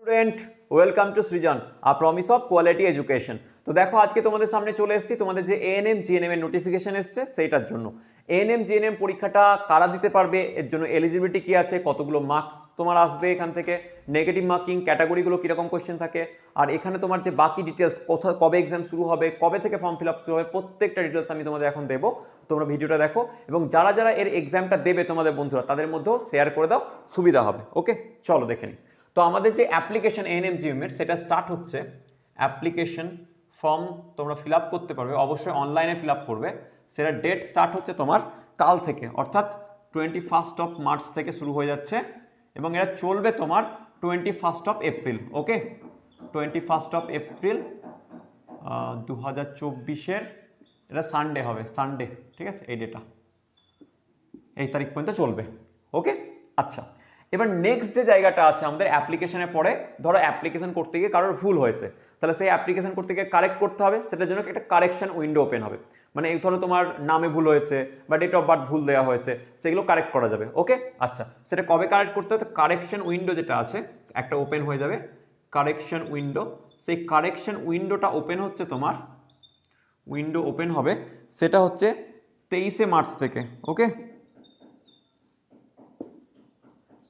Student welcome to Srijan a promise of quality education. তো দেখো আজকে তোমাদের সামনে চলে এসেছি তোমাদের যে এএনএম জিএনএম এর নোটিফিকেশন এসছে সেইটার জন্য। এএনএম জিএনএম পরীক্ষাটা কারা দিতে পারবে, এর জন্য এলিজিবিলিটি কি আছে, কতগুলো মার্কস তোমার আসবে এখান থেকে, নেগেটিভ মার্কিং ক্যাটাগরিগুলো কীরকম কোয়েশ্চেন থাকে, আর এখানে তোমার যে বাকি ডিটেলস কোথা কবে এক্সাম শুরু হবে, কবে থেকে ফর্ম ফিল আপ শুরু হবে, প্রত্যেকটা ডিটেলস আমি তোমাদের এখন দেবো। তোমরা ভিডিওটা দেখো এবং যারা যারা এর এক্সামটা দেবে তোমাদের বন্ধুরা তাদের মধ্যেও শেয়ার করে দাও, সুবিধা হবে। ওকে, চলো দেখে নিই। তো আমাদের যে অ্যাপ্লিকেশন এএনএম জিএনএম এর সেটা স্টার্ট হচ্ছে, অ্যাপ্লিকেশন ফর্ম তোমরা ফিল আপ করতে পারবে, অবশ্যই অনলাইনে ফিল আপ করবে। সেটা ডেট স্টার্ট হচ্ছে তোমার কাল থেকে, অর্থাৎ 21 মার্চ থেকে শুরু হয়ে যাচ্ছে এবং এটা চলবে তোমার 21 এপ্রিল। ওকে, 21 এপ্রিল 2024-এর এটা সানডে হবে, সানডে, ঠিক আছে, এই ডেটা এই তারিখ পর্যন্ত চলবে। ওকে, আচ্ছা, এবার নেক্সট যে জায়গাটা আছে আমাদের অ্যাপ্লিকেশনের পরে, ধরো অ্যাপ্লিকেশন করতে গিয়ে কারোর ভুল হয়েছে, তাহলে সেই অ্যাপ্লিকেশন করতে গিয়ে কারেক্ট করতে হবে, সেটার জন্য একটা কারেকশন উইন্ডো ওপেন হবে। মানে এই ধরো তোমার নামে ভুল হয়েছে বা ডেট অফ বার্থ ভুল দেওয়া হয়েছে, সেগুলো কারেক্ট করা যাবে। ওকে, আচ্ছা, সেটা কবে কারেক্ট করতে হবে? কারেকশন উইন্ডো যেটা আছে একটা ওপেন হয়ে যাবে, কারেকশন উইন্ডো। সেই কারেকশন উইন্ডোটা ওপেন হচ্ছে তোমার, উইন্ডো ওপেন হবে সেটা হচ্ছে 23 মার্চ থেকে। ওকে,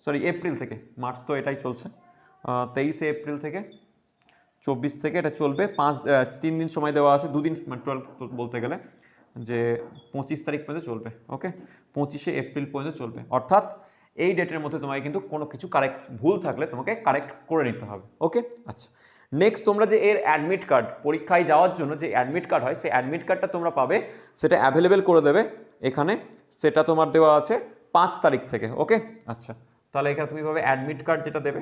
সরি এপ্রিল থেকে, মার্চ তো এটাই চলছে, 23 এপ্রিল থেকে 24 থেকে এটা চলবে, 3 দিন সময় দেওয়া আছে, 2 দিন, মানে 12 বলতে গেলে যে 25 তারিখ পর্যন্ত চলবে। ওকে, 25 এপ্রিল পর্যন্ত চলবে, অর্থাৎ এই ডেটের মধ্যে তোমাকে কিন্তু কোনো কিছু কারেক্ট ভুল থাকলে তোমাকে কারেক্ট করে নিতে হবে। ওকে, আচ্ছা, নেক্সট তোমরা যে এর অ্যাডমিট কার্ড, পরীক্ষায় যাওয়ার জন্য যে অ্যাডমিট কার্ড হয়, সেই অ্যাডমিট কার্ডটা তোমরা পাবে, সেটা অ্যাভেলেবেল করে দেবে এখানে, সেটা তোমার দেওয়া আছে 5 তারিখ থেকে। ওকে, আচ্ছা, তাহলে এখানে তুমি পাবে অ্যাডমিট কার্ড যেটা দেবে,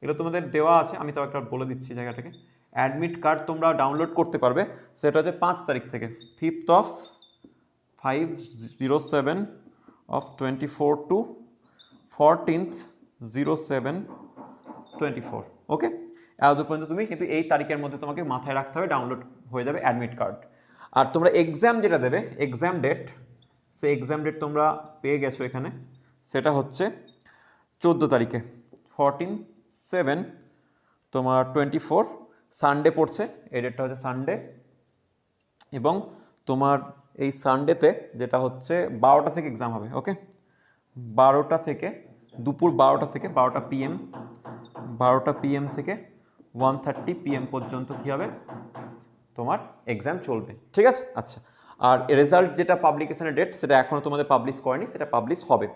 এগুলো তোমাদের দেওয়া আছে, আমি তো একটা বলে দিচ্ছি জায়গাটাকে। অ্যাডমিট কার্ড তোমরা ডাউনলোড করতে পারবে, সেটা হচ্ছে 5 তারিখ থেকে, 5/5/07/24 টু 14/07/24। ওকে, এত পর্যন্ত তুমি কিন্তু এই তারিখের মধ্যে তোমাকে মাথায় রাখতে হবে, ডাউনলোড হয়ে যাবে অ্যাডমিট কার্ড। আর তোমরা এক্সাম যেটা দেবে, এক্সাম ডেট, সেই এক্সাম ডেট তোমরা পেয়ে গেছো এখানে, সেটা হচ্ছে 14 তারিখে, 14/7 তোমার 24, সানডে পড়ছে, এই ডেটটা হচ্ছে সানডে। এবং তোমার এই সানডেতে যেটা হচ্ছে 12টা থেকে এক্সাম হবে। ওকে, 12টা থেকে, দুপুর 12টা থেকে 12টা PM, 12টা PM থেকে 1:30 PM পর্যন্ত কী হবে তোমার এক্সাম চলবে। ঠিক আছে, আচ্ছা, আর রেজাল্ট যেটা পাবলিকেশনের ডেট সেটা এখনও তোমাদের পাবলিশ করেনি, সেটা পাবলিশ হবে।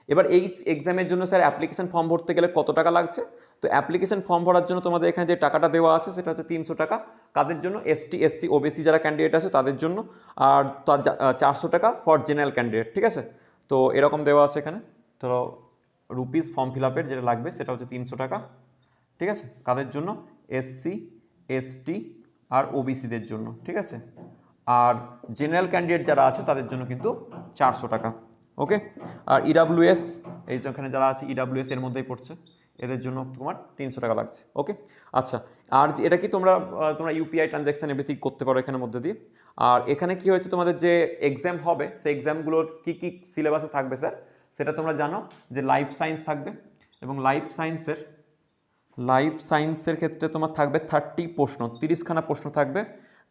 এবার এই এক্সামের জন্য স্যার অ্যাপ্লিকেশন ফর্ম ভরতে গেলে কত টাকা লাগছে? তো অ্যাপ্লিকেশন ফর্ম ভরার জন্য তোমাদের এখানে যে টাকাটা দেওয়া আছে সেটা হচ্ছে 300 টাকা, কাদের জন্য? ST SC OBC যারা ক্যান্ডিডেট আছে তাদের জন্য, আর 400 টাকা ফর জেনারেল ক্যান্ডিডেট। ঠিক আছে, তো এরকম দেওয়া আছে এখানে। তো রুপিস ফর্ম ফিল আপের যেটা লাগবে সেটা হচ্ছে 300 টাকা। ঠিক আছে, কাদের জন্য? SC ST আর OBCদের জন্য। ঠিক আছে, আর জেনারেল ক্যান্ডিডেট যারা আছে তাদের জন্য কিন্তু 400 টাকা। ওকে, আর EWS, এই যেখানে যারা আছে EWS এর মধ্যেই পড়ছে, এদের জন্য তোমার 300 টাকা লাগছে। ওকে, আচ্ছা, আর এটা কি তোমরা UPI ট্রানজ্যাকশন এভরিথিং করতে পারো এখানের মধ্যে দিয়ে। আর এখানে কি হয়েছে, তোমাদের যে এক্সাম হবে সেই এক্সামগুলোর কী কী সিলেবাসে থাকবে স্যার, সেটা তোমরা জানো যে লাইফ সায়েন্স থাকবে, এবং লাইফ সায়েন্সের ক্ষেত্রে তোমার থাকবে 30 প্রশ্ন, 30খানা প্রশ্ন থাকবে।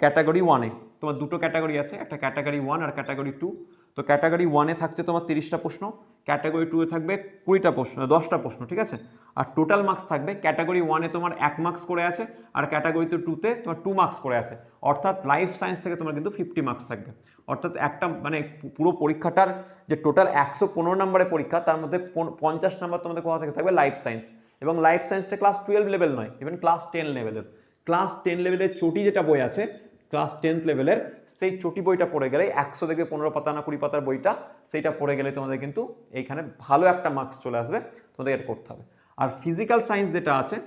ক্যাটাগরি 1-এ তোমার দুটো ক্যাটাগরি আছে, একটা ক্যাটাগরি 1 আর ক্যাটাগরি 2। তো ক্যাটাগরি 1-এ থাকছে তোমার 30টা প্রশ্ন, ক্যাটাগরি 2-এ থাকবে 20টা প্রশ্ন, 10টা প্রশ্ন। ঠিক আছে, আর টোটাল মার্কস থাকবে, ক্যাটাগরি 1-এ তোমার 1 মার্কস করে আছে, আর ক্যাটাগরি 2-তে তোমার 2 মার্কস করে আছে। অর্থাৎ লাইফ সায়েন্স থেকে তোমার কিন্তু 50 মার্কস থাকবে। অর্থাৎ একটা মানে পুরো পরীক্ষাটার যে টোটাল 115 নম্বরের পরীক্ষা, তার মধ্যে 50 নম্বর তোমাদের কোথা থেকে থাকবে? Life science. এবং লাইফ সায়েন্সটা ক্লাস 12 লেভেল নয়, ইভেন ক্লাস 10 লেভেলের। ক্লাস 10 লেভেলের চটি যেটা বই আছে ক্লাস 10th লেভেলের, সেই চটি বইটা পড়ে গেলে 100 থেকে 15 পাতা না 20 পাতার বইটা, সেইটা পড়ে গেলে তোমাদের কিন্তু এইখানে ভালো একটা মার্কস চলে আসবে, তোমাদের এটা করতে হবে। আর ফিজিক্যাল সায়েন্স যেটা আছে,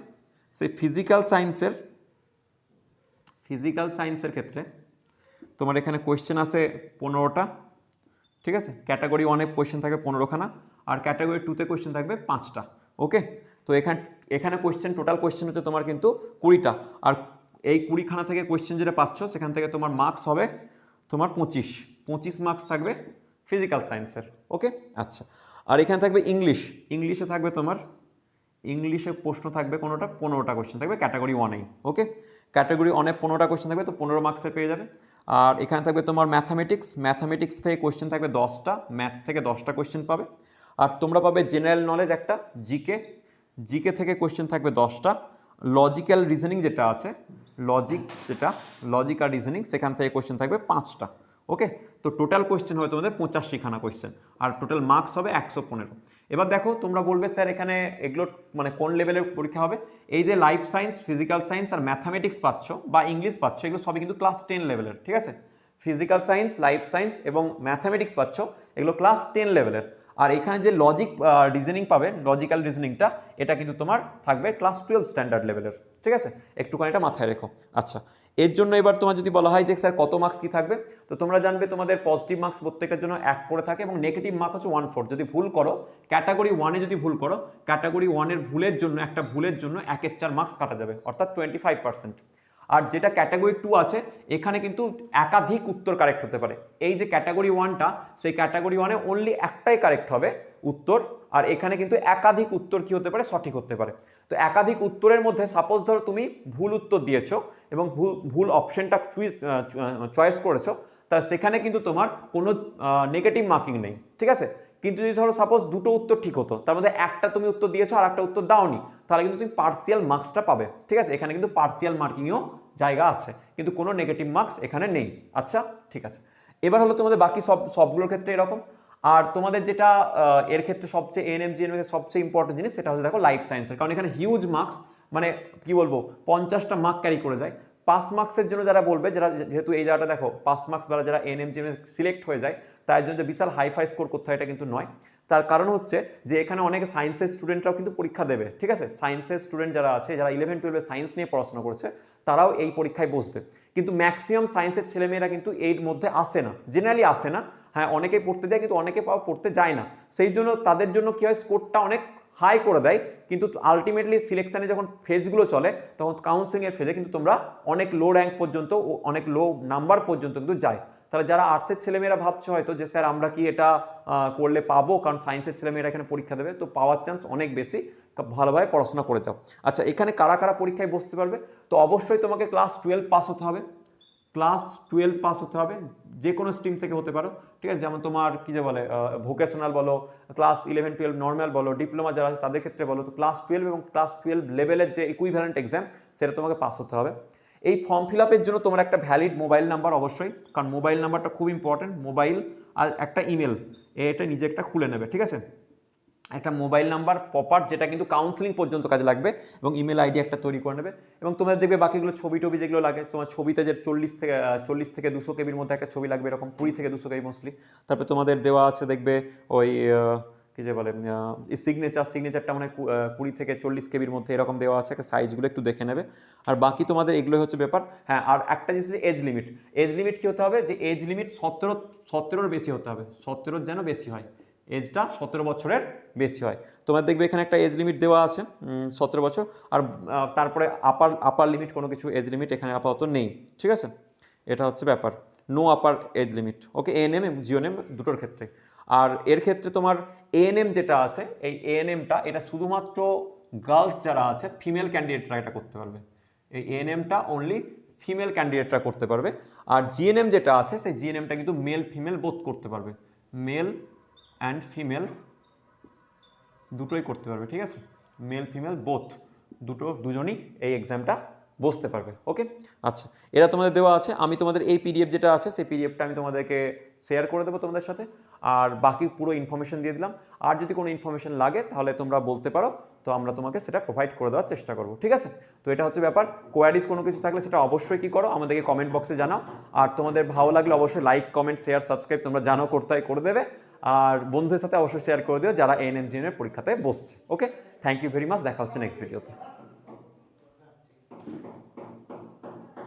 সেই ফিজিক্যাল সায়েন্সের ক্ষেত্রে তোমার এখানে কোয়েশ্চেন আছে 15টা। ঠিক আছে, ক্যাটাগরি 1-এ কোয়েশ্চেন থাকবে 15খানা, আর ক্যাটাগরি 2-তে কোয়েশ্চেন থাকবে 5টা। ওকে, তো এখানে কোয়েশ্চেন, টোটাল কোয়েশ্চেন হচ্ছে তোমার কিন্তু 20টা, আর এই 20খানা থেকে কোয়েশ্চেন যেটা পাচ্ছ সেখান থেকে তোমার মার্কস হবে তোমার 25 মার্কস থাকবে ফিজিক্যাল সায়েন্সের। ওকে, আচ্ছা, আর এখানে থাকবে ইংলিশে থাকবে তোমার ইংলিশে প্রশ্ন থাকবে কোনোটা 15টা কোয়েশ্চেন থাকবে ক্যাটাগরি ওয়ানেই। ওকে, ক্যাটাগরি ওয়ানে 15টা কোয়েশ্চেন থাকবে, তো 15 মার্কসে পেয়ে যাবে। আর এখানে থাকবে তোমার ম্যাথামেটিক্স থেকে কোয়েশ্চেন থাকবে 10টা, ম্যাথ থেকে 10টা কোয়েশ্চেন পাবে। আর তোমরা পাবে জেনারেল নলেজ একটা, জিকে থেকে কোয়েশ্চেন থাকবে 10টা, লজিক্যাল রিজনিং যেটা আছে, লজিক আর রিজনিং সেখান থেকে কোয়েশ্চেন থাকবে 5টা। ওকে, তো টোটাল কোয়েশ্চেন হবে তোমাদের 85খানা কোয়েশ্চেন, আর টোটাল মার্কস হবে 115। এবার দেখো তোমরা বলবে স্যার এখানে এগুলো মানে কোন লেভেলের পরীক্ষা হবে? এই যে লাইফ সায়েন্স, ফিজিক্যাল সায়েন্স আর ম্যাথামেটিক্স পাচ্ছ বা ইংলিশ পাচ্ছ, এগুলো সবই কিন্তু ক্লাস 10 লেভেলের, ঠিক আছে? ফিজিক্যাল সায়েন্স, লাইফ সায়েন্স এবং ম্যাথামেটিক্স পাচ্ছ, এগুলো ক্লাস 10 লেভেলের। আর এখানে যে রিজনিং পাবে, লজিক্যাল রিজনিংটা, এটা কিন্তু তোমার থাকবে ক্লাস 12 স্ট্যান্ডার্ড লেভেলের, ঠিক আছে? একটুখানি এটা মাথায় রেখো। আচ্ছা, এর জন্য এবার তোমার যদি বলা হয় যে স্যার কত মার্কস কি থাকবে, তো তোমরা জানবে তোমাদের পজিটিভ মার্কস প্রত্যেকের জন্য 1 করে থাকে এবং নেগেটিভ মার্ক হচ্ছে 1/4। যদি ভুল করো ক্যাটাগরি 1-এ, যদি ভুল করো ক্যাটাগরি 1-এর ভুলের জন্য, একটা ভুলের জন্য 1-এর 4 মার্কস কাটা যাবে, অর্থাৎ 25%। আর যেটা ক্যাটাগরি 2 আছে, এখানে কিন্তু একাধিক উত্তর কারেক্ট হতে পারে। এই যে ক্যাটাগরি 1টা, সেই ক্যাটাগরি 1-এ অনলি একটাই কারেক্ট হবে উত্তর, আর এখানে কিন্তু একাধিক উত্তর কি হতে পারে, সঠিক হতে পারে। তো একাধিক উত্তরের মধ্যে সাপোজ ধরো তুমি ভুল উত্তর দিয়েছো এবং ভুল অপশনটা চয়েস করেছো, তা সেখানে কিন্তু তোমার কোনো নেগেটিভ মার্কিং নেই, ঠিক আছে? কিন্তু যদি ধরো সাপোজ দুটো উত্তর ঠিক হতো, তার মধ্যে একটা তুমি উত্তর দিয়েছো আর একটা উত্তর দাওনি, তাহলে কিন্তু তুমি পার্সিয়াল মার্কসটা পাবে, ঠিক আছে? এখানে কিন্তু পার্সিয়াল মার্কিংও জায়গা আছে, কিন্তু কোনো নেগেটিভ মার্কস এখানে নেই। আচ্ছা, ঠিক আছে। এবার হলো তোমাদের বাকি সবগুলোর ক্ষেত্রে এরকম। আর তোমাদের যেটা এর ক্ষেত্রে সবচেয়ে এএনএম জিএনএম এর সবচেয়ে ইম্পর্টেন্ট জিনিস, সেটা হচ্ছে দেখো লাইফ সায়েন্সের, কারণ এখানে হিউজ মার্কস, মানে কি বলবো, 50টা মার্ক ক্যারি করে যায়। 5 মার্কসের জন্য যারা বলবে, যারা যেহেতু এই জায়গাটা দেখো 5 মার্কস দ্বারা যারা এএনএম জিএনএম সিলেক্ট হয়ে যায়, তার জন্য বিশাল হাইফাই স্কোর করতে হয়, এটা কিন্তু নয়। তার কারণ হচ্ছে যে এখানে অনেক সায়েন্সের স্টুডেন্টরাও কিন্তু পরীক্ষা দেবে, ঠিক আছে? সায়েন্সের স্টুডেন্ট যারা আছে, যারা 11-12 সায়েন্স নিয়ে পড়াশোনা করছে, তারাও এই পরীক্ষায় বসবে। কিন্তু ম্যাক্সিমাম সায়েন্সের ছেলেমেয়েরা কিন্তু এর মধ্যে আসে না, জেনারেলি আসে না। হ্যাঁ, অনেকেই পড়তে যায়, কিন্তু অনেকে পড়তে যায় না। সেই জন্য তাদের জন্য কি হয়, স্কোরটা অনেক হাই করে দেয়, কিন্তু আলটিমেটলি সিলেকশানে যখন ফেজগুলো চলে, তখন কাউন্সিলিংয়ের ফেজে কিন্তু তোমরা অনেক লো র্যাঙ্ক পর্যন্ত, অনেক লো নাম্বার পর্যন্ত কিন্তু যায়। তাহলে যারা আর্টসের ছেলেমেয়েরা ভাবছো হয়তো যে স্যার আমরা কি এটা করলে পাবো, কারণ সায়েন্সের ছেলেমেয়েরা এখানে পরীক্ষা দেবে, তো পাওয়ার চান্স অনেক বেশি, ভালোভাবে পড়াশোনা করে যাও। আচ্ছা, এখানে কারা কারা পরীক্ষায় বসতে পারবে? তো অবশ্যই তোমাকে ক্লাস 12 পাস হতে হবে, ক্লাস 12 পাস হতে হবে, যে কোনো স্ট্রিম থেকে হতে পারো, ঠিক আছে? যেমন তোমার কি যে বলে ভোকেশনাল বলো, ক্লাস 11-12 নর্মাল বলো, ডিপ্লোমা যারা আছে তাদের ক্ষেত্রে বলো, তো ক্লাস 12 এবং ক্লাস 12 লেভেলের যে ইকুইভ্যালেন্ট এক্সাম, সেটা তোমাকে পাস হতে হবে। এই ফর্ম ফিল আপের জন্য তোমার একটা ভ্যালিড মোবাইল নাম্বার অবশ্যই, কারণ মোবাইল নাম্বারটা খুব ইম্পর্টেন্ট। মোবাইল আর একটা ইমেল, এটা নিজে একটা খুলে নেবে, ঠিক আছে? একটা মোবাইল নাম্বার প্রপার, যেটা কিন্তু কাউন্সিলিং পর্যন্ত কাজে লাগবে, এবং ইমেল আইডি একটা তৈরি করে নেবে। এবং তোমরা দেখবে বাকিগুলো ছবি টবি যেগুলো লাগে, তোমার ছবিতে যে 40 থেকে 200 কেবির মধ্যে একটা ছবি লাগবে, এরকম 20 থেকে 200 কেবি মোস্টলি। তারপরে তোমাদের দেওয়া আছে দেখবে ওই কি যে বলে সিগনেচারটা মানে 20 থেকে 40 কেবির মধ্যে এরকম দেওয়া আছে, একটা সাইজগুলো একটু দেখে নেবে। আর বাকি তোমাদের এগুলো হচ্ছে ব্যাপার। হ্যাঁ, আর একটা জিনিস এজ লিমিট কি হতে হবে, যে এজ লিমিট 17-র বেশি হতে হবে, 17-র যেন বেশি হয়, এজটা 17 বছরের বেশি হয়। তোমার দেখবে এখানে একটা এজ লিমিট দেওয়া আছে 17 বছর। আর তারপরে আপার লিমিট কোনো কিছু এজ লিমিট এখানে আপাতত নেই, ঠিক আছে? এটা হচ্ছে ব্যাপার, নো আপার এজ লিমিট। ওকে, এএনএম এবং জিওএনএম দুটোর ক্ষেত্রে। আর এর ক্ষেত্রে তোমার এএনএম যেটা আছে, এই এএনএমটা এটা শুধুমাত্র গার্লস যারা আছে, ফিমেল ক্যান্ডিডেটরা এটা করতে পারবে। এই এএনএমটা অনলি ফিমেল ক্যান্ডিডেটরা করতে পারবে। আর জিএনএম যেটা আছে, সেই জিএনএমটা কিন্তু মেল ফিমেল বোথ করতে পারবে, মেল অ্যান্ড ফিমেল দুটোই করতে পারবে, ঠিক আছে? মেল ফিমেল বোথ দুজনই এই এক্সামটা বসতে পারবে। ওকে, আচ্ছা, এরা তোমাদের দেওয়া আছে। আমি তোমাদের এই পিডিএফ যেটা আছে, সেই পিডিএফটা আমি তোমাদেরকে শেয়ার করে দেবো তোমাদের সাথে, আর বাকি পুরো ইনফরমেশন দিয়ে দিলাম। আর যদি কোনো ইনফরমেশন লাগে তাহলে তোমরা বলতে পারো, তো আমরা তোমাকে সেটা প্রোভাইড করে দেওয়ার চেষ্টা করবো, ঠিক আছে? তো এটা হচ্ছে ব্যাপার। কোয়ারিজ কোনো কিছু থাকলে সেটা অবশ্যই কি করো, আমাদেরকে কমেন্ট বক্সে জানাও। আর তোমাদের ভালো লাগলে অবশ্যই লাইক, কমেন্ট, শেয়ার, সাবস্ক্রাইব তোমরা জানো করতে হয়, করে দেবে। আর বন্ধুদের সাথে অবশ্যই শেয়ার করে দিও যারা এএনএম জিএনএম পরীক্ষাতে বসছে। ওকে, থ্যাংক ইউ ভেরি মাচ, দেখা হচ্ছে নেক্সট ভিডিওতে।